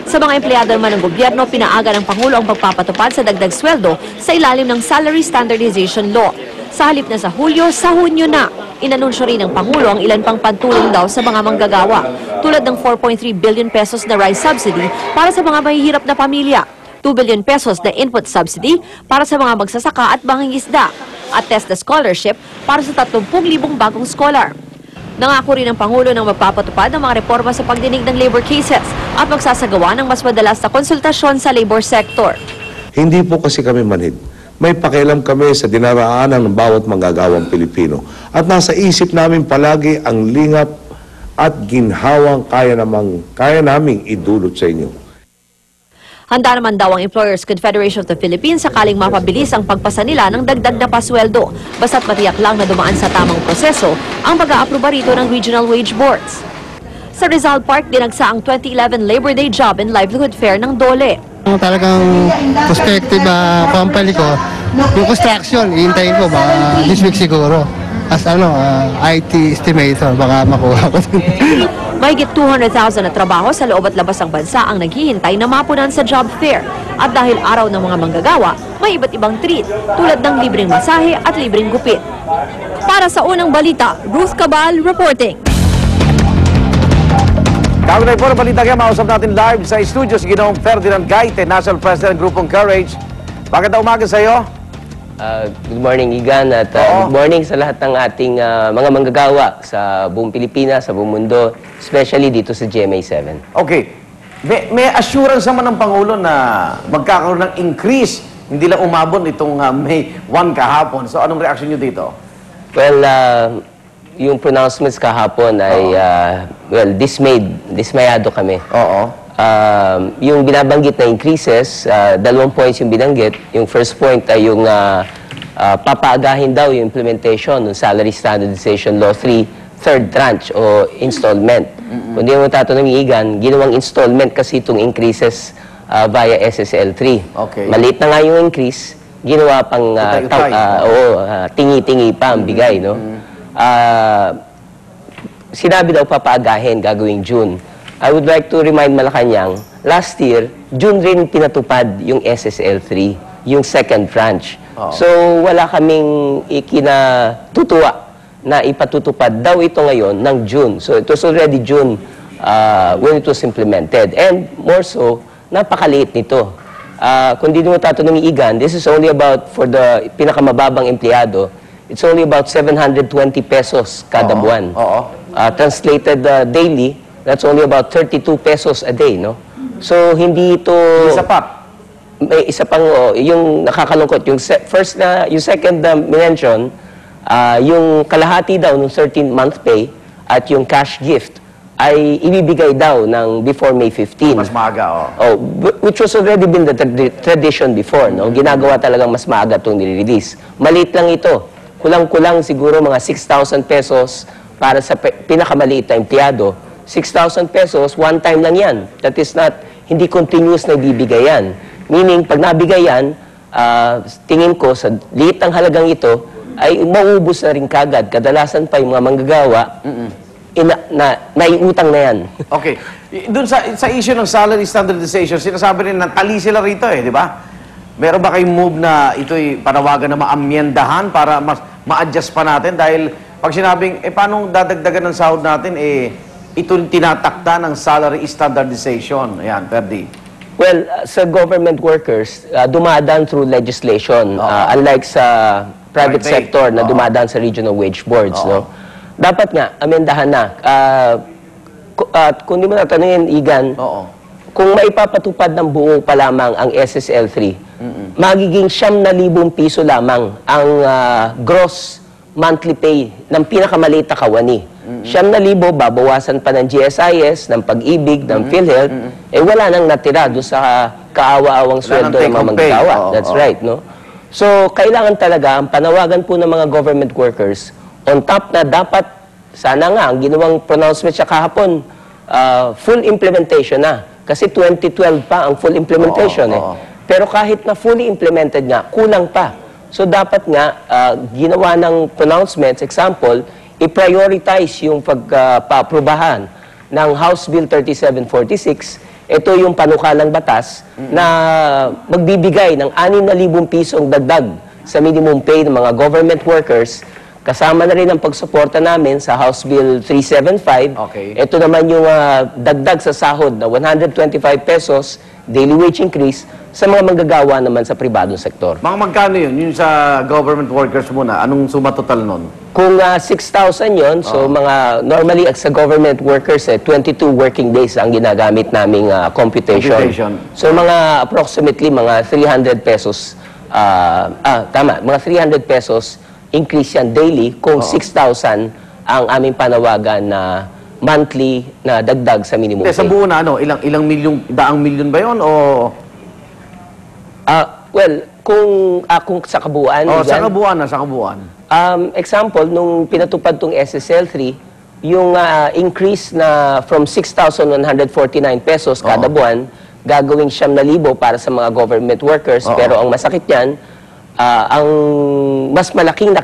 Sa mga empleyado naman ng gobyerno, pinaaga ng Pangulo ang pagpapatupad sa dagdag sweldo sa ilalim ng Salary Standardization Law. Sa halip na sa Hulyo, sa Hunyo na. Inanunsyo rin ng Pangulo ang ilan pang pantulong daw sa mga manggagawa, tulad ng 4.3 billion pesos na rice subsidy para sa mga mahihirap na pamilya, 2 billion pesos na input subsidy para sa mga magsasaka at mangingisda, at TESDA scholarship para sa 30,000 bagong scholar. Nangako rin ang Pangulo ng magpapatupad ng mga reforma sa pagdinig ng labor cases at magsasagawa ng mas madalas na konsultasyon sa labor sector. Hindi po kasi kami manhid. May pakialam kami sa dinaraanan ng bawat manggagawang Pilipino. At nasa isip namin palagi ang lingap at ginhawang kaya naming idulot sa inyo. Handa naman daw ang Employers Confederation of the Philippines sakaling mapabilis ang pagpasa nila ng dagdag na pasweldo, basta't matiyak lang na dumaan sa tamang proseso ang pag-aaproba rito ng Regional Wage Boards. Sa Rizal Park, dinagsa ang 2011 Labor Day Job and Livelihood Fair ng DOLE. Talagang prospective company ko, yung construction, iintayin ko baka this week siguro. As IT estimator, baka makuha ko. Mahigit 200,000 na trabaho sa loob at labas ng bansa ang naghihintay na mapunan sa job fair. At dahil araw ng mga manggagawa, may iba't ibang treat tulad ng libreng masahe at libreng gupit. Para sa unang balita, Ruth Cabal reporting. Kaugnay po ng balita kaya, mausap natin live sa studio si Ginoong Ferdinand Gaite, National President ng Grupong Courage. Bakit na umaga sa iyo? Good morning, Igan, at good morning sa lahat ng ating mga manggagawa sa buong Pilipinas, sa buong mundo, especially dito sa GMA7. Okay. May assurance naman ng Pangulo na magkakaroon ng increase, hindi lang umabot itong May 1 kahapon. So, anong reaction nyo dito? Well, yung pronouncements kahapon ay, well, dismayado kami. Oo. Yung binabanggit na increases, 2 points yung binanggit. Yung first point ay yung papaagahin daw yung implementation ng Salary Standardization Law 3, third tranche o installment. Kung di mo tatanungin, Igan, ginawang installment kasi itong increases via SSL 3. Okay. Maliit na nga yung increase, ginawa pang tingi-tingi pa ang bigay, no? Sinabi daw papaagahin, gagawing June. I would like to remind Malacanang, last year, June rin pinatupad yung SSL 3, yung second tranche. So, wala kaming ikinatutuwa na ipatutupad daw ito ngayon ng June. So, it was already June when it was implemented. And more so, napakaliit nito. Kung di mo tatanungin, Igan, this is only about, for the pinakamababang empleyado, it's only about 720 pesos kada buwan. Translated daily, that's only about 32 pesos a day, no? So, hindi ito... Isa pa. May isa pang, yung nakakalungkot. Yung second mention, yung kalahati daw ng 13-month pay at yung cash gift ay ibibigay daw ng before May 15. Mas maaga, which was already been the tradition before, no? Ginagawa talagang mas maaga itong nire-release. Maliit lang ito. Kulang-kulang siguro mga 6,000 pesos para sa pinakamaliit na empleyado. 6,000 pesos, one time lang yan. That is not, hindi continuous na ibibigay yan. Meaning, pag nabigay yan, tingin ko, sa liit ng halagang ito, ay maubos na rin kagad. Kadalasan pa yung mga manggagawa, naiutang na yan. Okay. Doon sa issue ng salary standardization, sinasabi rin na tali sila rito di ba? Meron ba kayong move na ito'y panawagan na maamyendahan para ma-adjust pa natin? Dahil pag sinabing, paano dadagdagan ng sahod natin, ito tinatakda ng salary standardization. Ayan, Ferdy. Well, sa government workers, dumadaan through legislation. Unlike sa private sector na dumadaan sa regional wage boards. No? Dapat nga, amendahan na. Kung di mo natanungin, Igan, kung maipapatupad ng buo pa lamang ang SSL 3, magiging 9,000 piso lamang ang gross monthly pay ng pinakamaliit na kawani. 9,000, babawasan pa ng GSIS, ng Pag-ibig, ng PhilHealth, wala nang natira doon sa kaawa-awang sweldo ng mga manggagawa. That's right, no? So, kailangan talaga, ang panawagan po ng mga government workers, on top na dapat, sana nga, ang ginawang pronouncement siya kahapon, full implementation na. Kasi 2012 pa ang full implementation Pero kahit na fully implemented nga, kulang pa. So, dapat nga, ginawa ng pronouncements, example, i-prioritize yung pagpaaprubahan ng House Bill 3746 ito yung panukalang batas na magbibigay ng 6,000 pisong dagdag sa minimum pay ng mga government workers. Kasama na rin ang pagsuporta namin sa House Bill 375. Okay. Ito naman yung dagdag sa sahod na 125 pesos daily wage increase sa mga manggagawa naman sa pribadong sektor. Mga magkano yun? Yun sa government workers muna. Anong suma total nun? Kung 6,000 yon, so mga normally sa government workers 22 working days ang ginagamit naming computation. So mga approximately mga 300 pesos mga 300 pesos increase yan daily kung 6,000 ang aming panawagan na monthly na dagdag sa minimum Sa pay. buo na ilang milyon, daang milyon ba yun o Well, kung sa kabuuan, sa kabuuan? Example, nung pinatupad tong SSL3, yung increase na from 6,149 pesos kada buwan, gagawing 9,000 para sa mga government workers. Pero ang masakit niyan, ang mas malaking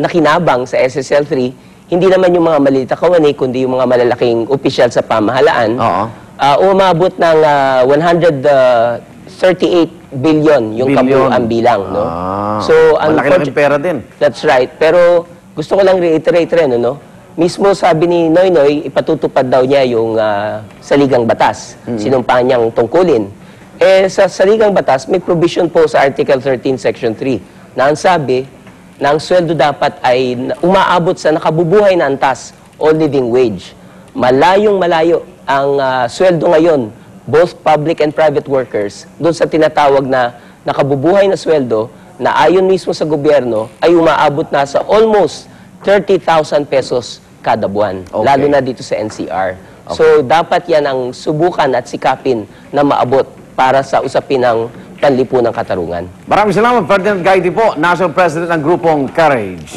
nakinabang sa SSL3, hindi naman yung mga maliliit na kawani, kundi yung mga malalaking opisyal sa pamahalaan. Umabot ng 138 billion yung kabuuan bilang. No? So, malaki-laking pera din. That's right. Pero gusto ko lang reiterate rin, mismo sabi ni Noynoy, ipatutupad daw niya yung saligang batas. Sinumpaan niyang tungkulin. Sa saligang batas, may provision po sa Article 13, Section 3, na ang sabi na ang sweldo dapat ay umaabot sa nakabubuhay na antas o living wage. Malayong malayo ang sweldo ngayon, both public and private workers, doon sa tinatawag na nakabubuhay na sweldo na ayon mismo sa gobyerno ay umaabot na sa almost 30,000 pesos kada buwan, lalo na dito sa NCR. So, dapat yan ang subukan at sikapin na maabot para sa usapin ng panlipunang katarungan. Maraming salamat, Ferdinand Gaiti po, National President ng grupong Courage.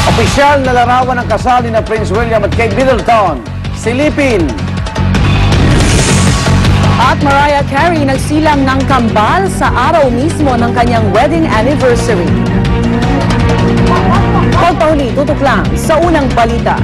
Opisyal na larawan ng kasal ni na Prince William at Kate Middleton, silipin. At Mariah Carey nagsilang ng kambal sa araw mismo ng kanyang wedding anniversary. Paul Pauli, tutok lang sa unang balita.